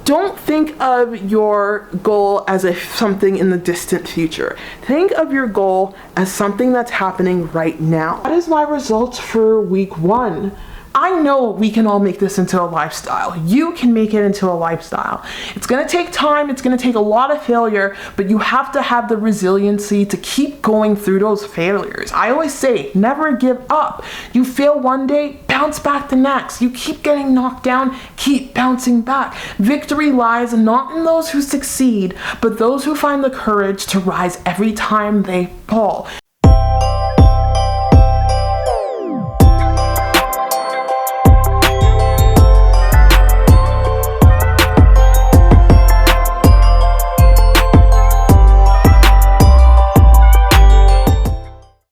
Don't think of your goal as something in the distant future. Think of your goal as something that's happening right now. That is my results for week 1. I know we can all make this into a lifestyle. You can make it into a lifestyle. It's gonna take time, it's gonna take a lot of failure, but you have to have the resiliency to keep going through those failures. I always say, never give up. You fail one day, bounce back the next. You keep getting knocked down, keep bouncing back. Victory lies not in those who succeed, but those who find the courage to rise every time they fall.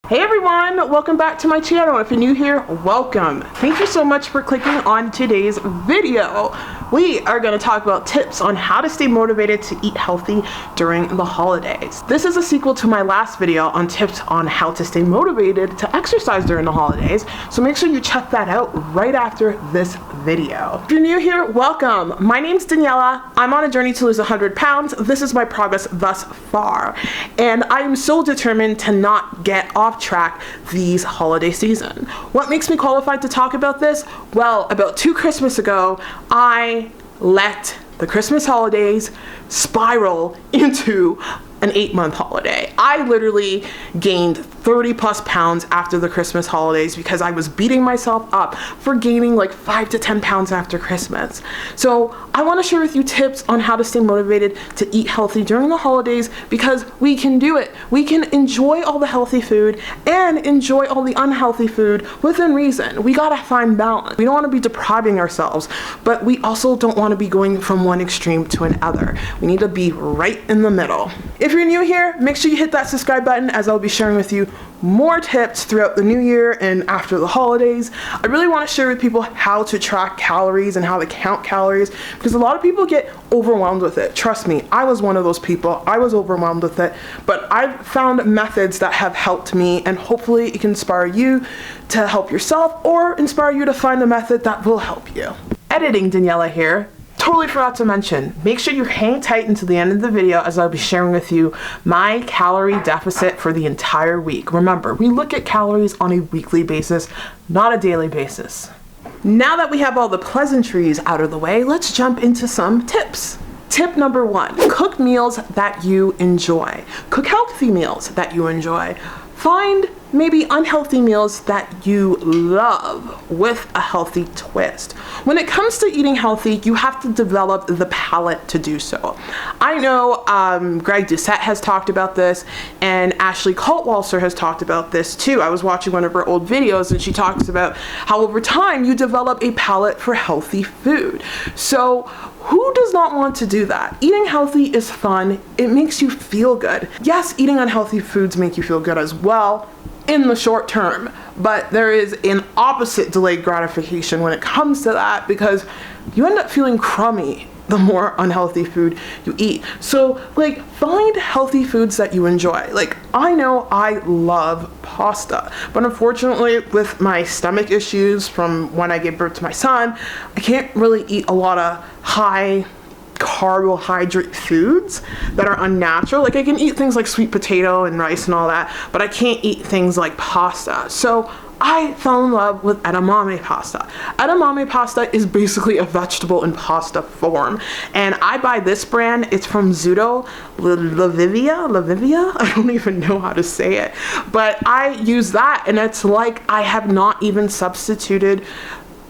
Hey everyone, welcome back to my channel. If you're new here, welcome. Thank you so much for clicking on today's video. We are going to talk about tips on how to stay motivated to eat healthy during the holidays. This is a sequel to my last video on tips on how to stay motivated to exercise during the holidays, so make sure you check that out right after this video. If you're new here, welcome. My name's Daniela. I'm on a journey to lose 100 pounds. This is my progress thus far, and I am so determined to not get off track these holiday season. What makes me qualified to talk about this? Well, about 2 Christmas ago, I let the Christmas holidays spiral into an 8-month holiday. I literally gained 30 plus pounds after the Christmas holidays because I was beating myself up for gaining like 5 to 10 pounds after Christmas. So I want to share with you tips on how to stay motivated to eat healthy during the holidays, because we can do it. We can enjoy all the healthy food and enjoy all the unhealthy food within reason. We gotta find balance. We don't want to be depriving ourselves, but we also don't want to be going from one extreme to another. We need to be right in the middle. If you're new here, make sure you hit that subscribe button, as I'll be sharing with you more tips throughout the new year and after the holidays. I really want to share with people how to track calories and how to count calories, because a lot of people get overwhelmed with it. Trust me, I was one of those people. I was overwhelmed with it, but I've found methods that have helped me, and hopefully it can inspire you to help yourself or inspire you to find a method that will help you. Editing Daniela here. Totally forgot to mention, make sure you hang tight until the end of the video, as I'll be sharing with you my calorie deficit for the entire week. Remember, we look at calories on a weekly basis, not a daily basis. Now that we have all the pleasantries out of the way, let's jump into some tips. Tip number 1, cook meals that you enjoy. Cook healthy meals that you enjoy. Find maybe unhealthy meals that you love with a healthy twist. When it comes to eating healthy, you have to develop the palate to do so. I know Greg Doucette has talked about this, and Ashley Kaltwalser has talked about this too. I was watching one of her old videos, and she talks about how over time you develop a palate for healthy food. So who does not want to do that? Eating healthy is fun. It makes you feel good. Yes, eating unhealthy foods make you feel good as well in the short term, but there is an opposite delayed gratification when it comes to that, because you end up feeling crummy the more unhealthy food you eat. So like, find healthy foods that you enjoy. Like, I know I love pasta, but unfortunately with my stomach issues from when I gave birth to my son, I can't really eat a lot of high carbohydrate foods that are unnatural. Like, I can eat things like sweet potato and rice and all that, but I can't eat things like pasta. So I fell in love with edamame pasta. Edamame pasta is basically a vegetable in pasta form, and I buy this brand. It's from Zudo, Levivia. I don't even know how to say it, but I use that, and it's like I have not even substituted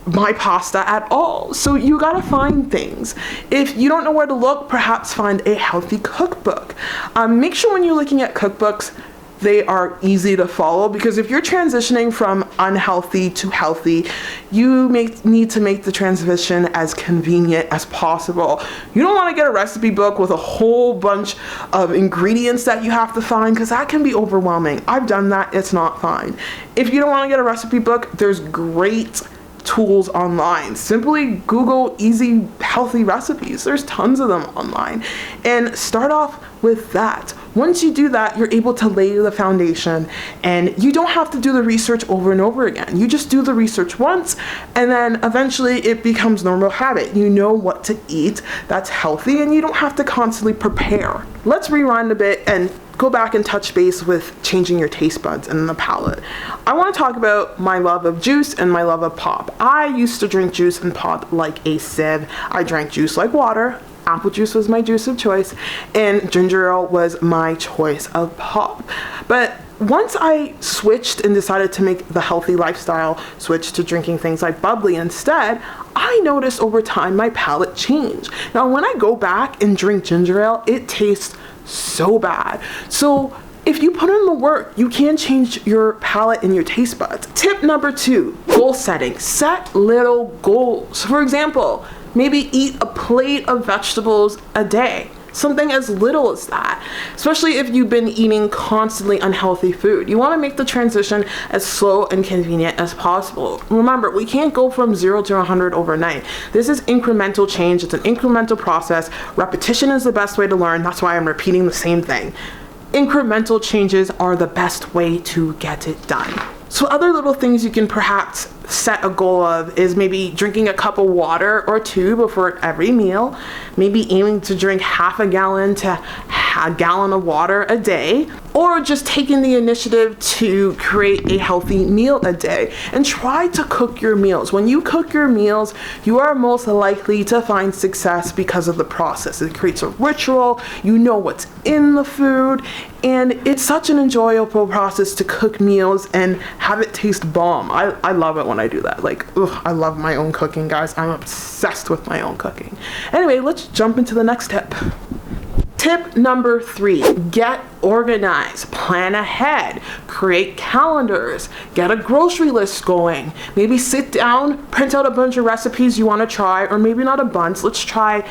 my pasta at all. So you gotta find things. If you don't know where to look, perhaps find a healthy cookbook. Make sure when you're looking at cookbooks, they are easy to follow, because if you're transitioning from unhealthy to healthy, you need to make the transition as convenient as possible. You don't want to get a recipe book with a whole bunch of ingredients that you have to find, because that can be overwhelming. I've done that. It's not fun. If you don't want to get a recipe book, there's great tools online. Simply Google easy healthy recipes. There's tons of them online, and start off with that. Once you do that, you're able to lay the foundation, and you don't have to do the research over and over again. You just do the research once, and then eventually it becomes normal habit. You know what to eat that's healthy, and you don't have to constantly prepare. Let's rewind a bit and go back and touch base with changing your taste buds and the palate. I want to talk about my love of juice and my love of pop. I used to drink juice and pop like a sieve. I drank juice like water. Apple juice was my juice of choice, and ginger ale was my choice of pop. But once I switched and decided to make the healthy lifestyle switch to drinking things like bubbly instead, I noticed over time my palate change. Now when I go back and drink ginger ale, it tastes so bad. So if you put in the work, you can change your palate and your taste buds. Tip number 2, goal setting. Set little goals. For example, maybe eat a plate of vegetables a day. Something as little as that, especially if you've been eating constantly unhealthy food. You want to make the transition as slow and convenient as possible. Remember, we can't go from 0 to 100 overnight. This is incremental change. It's an incremental process. Repetition is the best way to learn. That's why I'm repeating the same thing. Incremental changes are the best way to get it done. So other little things you can perhaps set a goal of is maybe drinking a cup of water or 2 before every meal, maybe aiming to drink half a gallon to a gallon of water a day, or just taking the initiative to create a healthy meal a day and try to cook your meals. When you cook your meals, you are most likely to find success because of the process. It creates a ritual, you know what's in the food, and it's such an enjoyable process to cook meals and have it taste bomb. I love it when I do that. Like, I love my own cooking, guys. I'm obsessed with my own cooking. Anyway, let's jump into the next tip. Tip number 3, get organized, plan ahead, create calendars, get a grocery list going, maybe sit down, print out a bunch of recipes you want to try, or maybe not a bunch. Let's start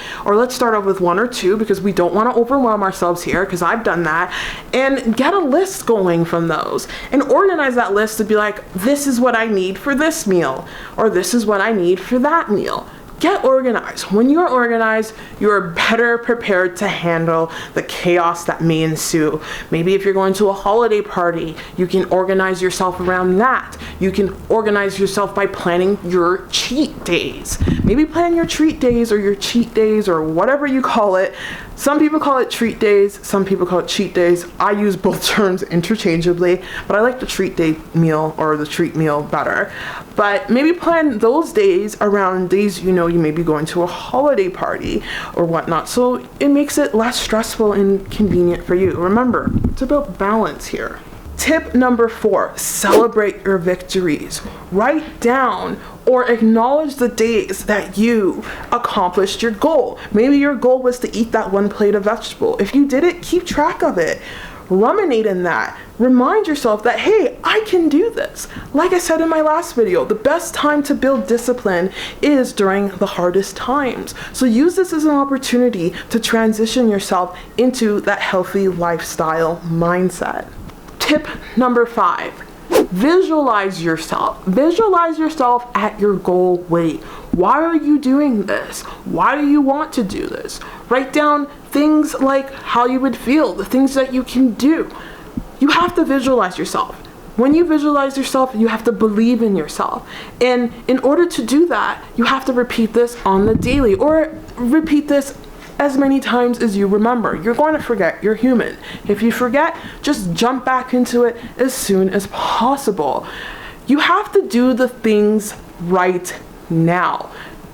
off with 1 or 2 because we don't want to overwhelm ourselves here, because I've done that, and get a list going from those and organize that list to be like, this is what I need for this meal, or this is what I need for that meal. Get organized. When you are organized, you are better prepared to handle the chaos that may ensue. Maybe if you're going to a holiday party, you can organize yourself around that. You can organize yourself by planning your cheat days. Maybe plan your treat days or your cheat days or whatever you call it. Some people call it treat days, some people call it cheat days. I use both terms interchangeably, but I like the treat day meal or the treat meal better. But maybe plan those days around days you know you may be going to a holiday party or whatnot, so it makes it less stressful and convenient for you. Remember, it's about balance here. Tip number 4, celebrate your victories. Write down or acknowledge the days that you accomplished your goal. Maybe your goal was to eat that 1 plate of vegetable. If you did it, keep track of it. Ruminate in that. Remind yourself that, hey, I can do this. Like I said in my last video, the best time to build discipline is during the hardest times. So use this as an opportunity to transition yourself into that healthy lifestyle mindset. Tip number 5, visualize yourself. Visualize yourself at your goal weight. Why are you doing this? Why do you want to do this? Write down things like how you would feel, the things that you can do. You have to visualize yourself. When you visualize yourself, you have to believe in yourself. And in order to do that, you have to repeat this on the daily, or repeat this as many times as you remember. You're going to forget. You're human. If you forget, just jump back into it as soon as possible. You have to do the things right now.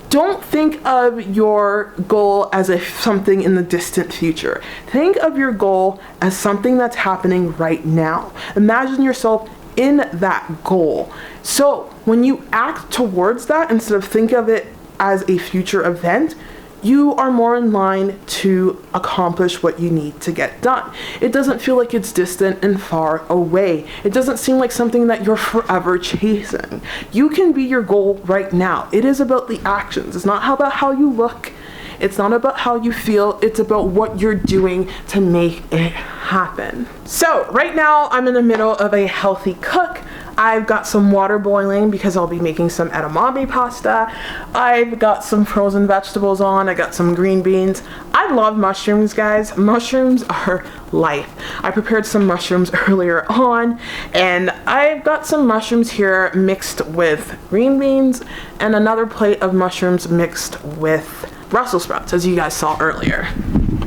Don't think of your goal as something in the distant future. Think of your goal as something that's happening right now. Imagine yourself in that goal. So when you act towards that, instead of think of it as a future event, you are more in line to accomplish what you need to get done. It doesn't feel like it's distant and far away. It doesn't seem like something that you're forever chasing. You can be your goal right now. It is about the actions. It's not about how you look. It's not about how you feel. It's about what you're doing to make it happen. So right now I'm in the middle of a healthy cook. I've got some water boiling because I'll be making some edamame pasta. I've got some frozen vegetables on. I got some green beans. I love mushrooms, guys. Mushrooms are life. I prepared some mushrooms earlier on, and I've got some mushrooms here mixed with green beans and another plate of mushrooms mixed with Brussels sprouts, as you guys saw earlier.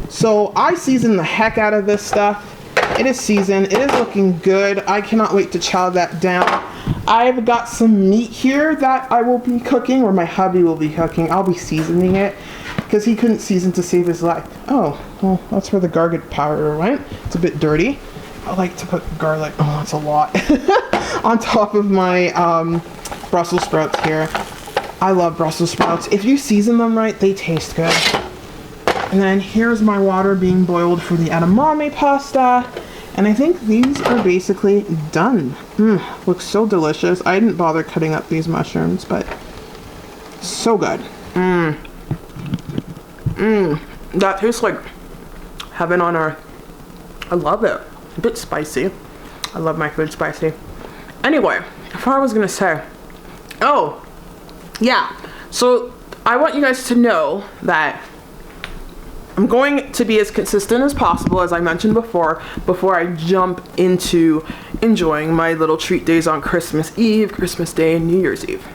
So I seasoned the heck out of this stuff. It is seasoned. It is looking good. I cannot wait to chow that down. I've got some meat here that I will be cooking, or my hubby will be cooking. I'll be seasoning it because he couldn't season to save his life. Oh, well, that's where the garlic powder went. It's a bit dirty. I like to put garlic, oh, that's a lot, on top of my Brussels sprouts here. I love Brussels sprouts. If you season them right, they taste good. And then here's my water being boiled for the edamame pasta. And I think these are basically done. Looks so delicious. I didn't bother cutting up these mushrooms, but so good. That tastes like heaven on earth. I love it. A bit spicy. I love my food spicy. Anyway, what I was gonna say. Oh, yeah. So I want you guys to know that I'm going to be as consistent as possible, as I mentioned before I jump into enjoying my little treat days on Christmas Eve, Christmas Day, and New Year's Eve.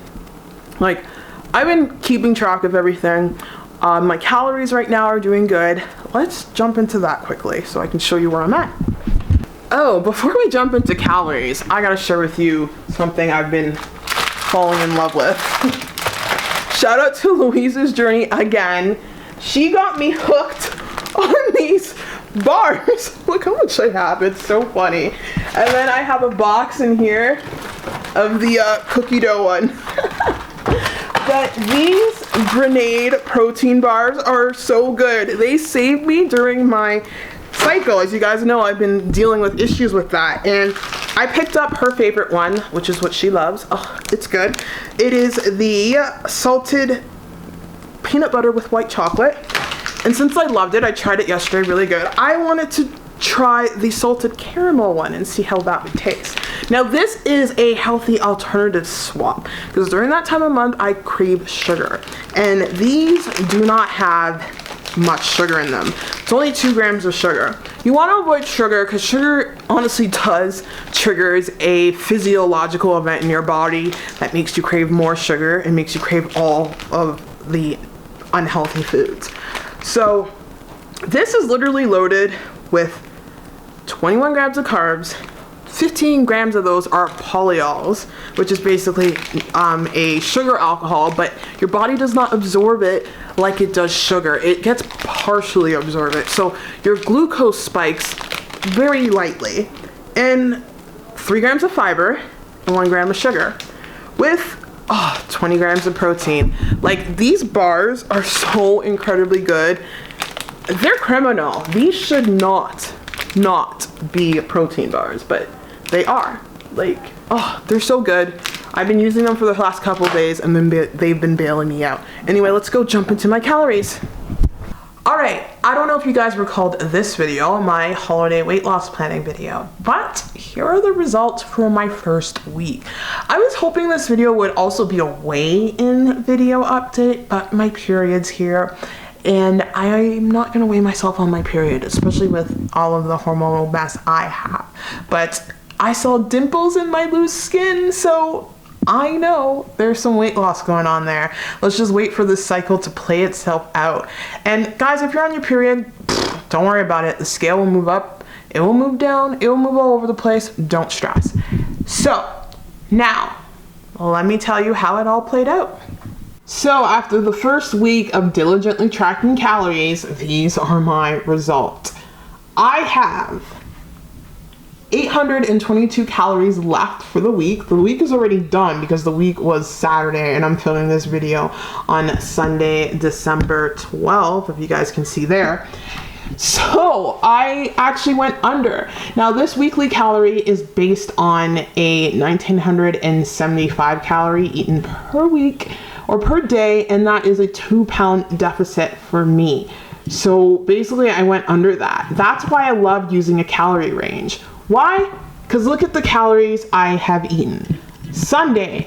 Like, I've been keeping track of everything. My calories right now are doing good. Let's jump into that quickly so I can show you where I'm at. Oh, before we jump into calories, I gotta share with you something I've been falling in love with. Shout out to Louise's Journey again. She got me hooked on these bars. Look how much I have. It's so funny. And then I have a box in here of the cookie dough one. But these Grenade protein bars are so good. They saved me during my cycle. As you guys know, I've been dealing with issues with that. And I picked up her favorite one, which is what she loves. Oh, it's good. It is the salted peanut butter with white chocolate. And since I loved it, I tried it yesterday, really good. I wanted to try the salted caramel one and see how that would taste. Now this is a healthy alternative swap because during that time of month I crave sugar, and these do not have much sugar in them. It's only 2 grams of sugar. You want to avoid sugar because sugar honestly triggers a physiological event in your body that makes you crave more sugar and makes you crave all of the unhealthy foods. So this is literally loaded with 21 grams of carbs. 15 grams of those are polyols, which is basically a sugar alcohol, but your body does not absorb it like it does sugar. It gets partially absorbed. So your glucose spikes very lightly. And 3 grams of fiber and 1 gram of sugar with 20 grams of protein. Like, these bars are so incredibly good. They're criminal. These should not be protein bars, but they are. Like, oh, they're so good. I've been using them for the last couple days, and then they've been bailing me out. Anyway, let's go jump into my calories. All right, I don't know if you guys recalled this video, my holiday weight loss planning video, but here are the results for my first week. I was hoping this video would also be a weigh-in video update, but my period's here, and I'm not gonna weigh myself on my period, especially with all of the hormonal mess I have. But I saw dimples in my loose skin, so I know there's some weight loss going on there. Let's just wait for this cycle to play itself out. And guys, if you're on your period, don't worry about it. The scale will move up, it will move down, it will move all over the place. Don't stress. So now, let me tell you how it all played out. So after the first week of diligently tracking calories, these are my results. I have 822 calories left for the week. The week is already done because the week was Saturday and I'm filming this video on Sunday, December 12th, if you guys can see there. So I actually went under. Now this weekly calorie is based on a 1975 calorie eaten per week or per day, and that is a 2-pound deficit for me. So basically I went under that. That's why I love using a calorie range. Why? because look at the calories I have eaten. Sunday,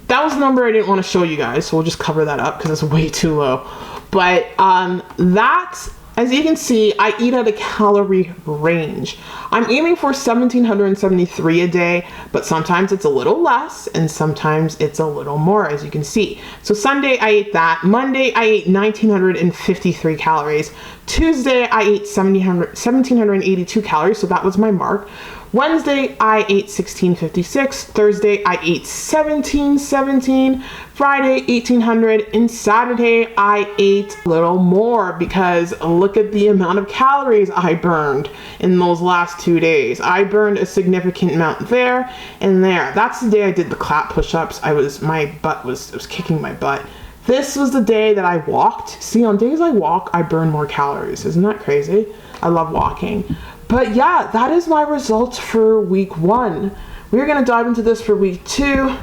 that was the number I didn't want to show you guys, so we'll just cover that up because it's way too low. But that, as you can see, I eat at a calorie range. I'm aiming for 1,773 a day, but sometimes it's a little less and sometimes it's a little more, as you can see. So Sunday I ate that. Monday I ate 1,953 calories. Tuesday I ate 1,782 calories, so that was my mark. Wednesday, I ate 1656. Thursday, I ate 1717. Friday, 1800. And Saturday, I ate a little more because look at the amount of calories I burned in those last 2 days. I burned a significant amount there and there. That's the day I did the clap push-ups. I was kicking my butt. This was the day that I walked. See, on days I walk, I burn more calories. Isn't that crazy? I love walking. But yeah, that is my results for week 1. We're going to dive into this for week 2,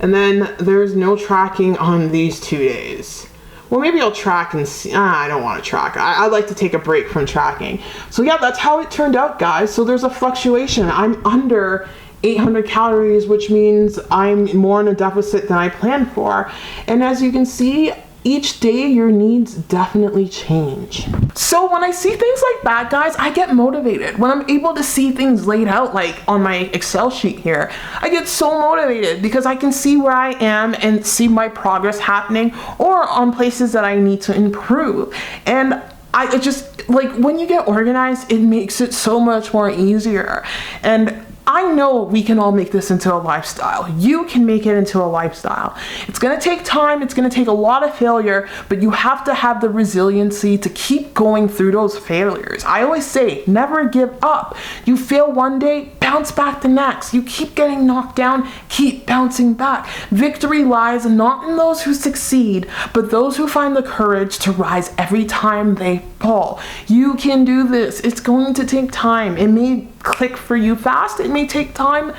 and then there's no tracking on these 2 days. Well, maybe I'll track and see. I don't want to track. I like to take a break from tracking. So yeah, that's how it turned out, guys. So there's a fluctuation. I'm under 800 calories, which means I'm more in a deficit than I planned for. And as you can see, each day your needs definitely change. So when I see things like that, guys, I get motivated. When I'm able to see things laid out like on my Excel sheet here, I get so motivated because I can see where I am and see my progress happening, or on places that I need to improve. And I just, like, when you get organized, it makes it so much more easier. And I know we can all make this into a lifestyle. You can make it into a lifestyle. It's gonna take time, it's gonna take a lot of failure, but you have to have the resiliency to keep going through those failures. I always say, never give up. You fail one day, bounce back the next. You keep getting knocked down, keep bouncing back. Victory lies not in those who succeed, but those who find the courage to rise every time they fall. You can do this. It's going to take time. It may click for you fast, it may take time,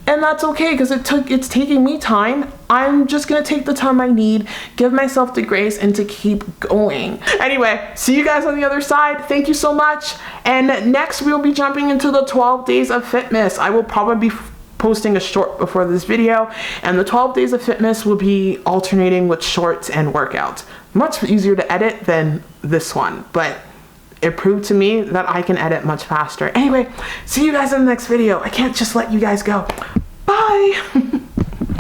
and that's okay because it's taking me time. I'm just gonna take the time I need, give myself the grace, and to keep going. Anyway, see you guys on the other side. Thank you so much. And next we'll be jumping into the 12 days of fitness. I will probably be posting a short before this video, and the 12 days of fitness will be alternating with shorts and workouts. Much easier to edit than this one, but it proved to me that I can edit much faster. Anyway, see you guys in the next video. I can't just let you guys go. Bye.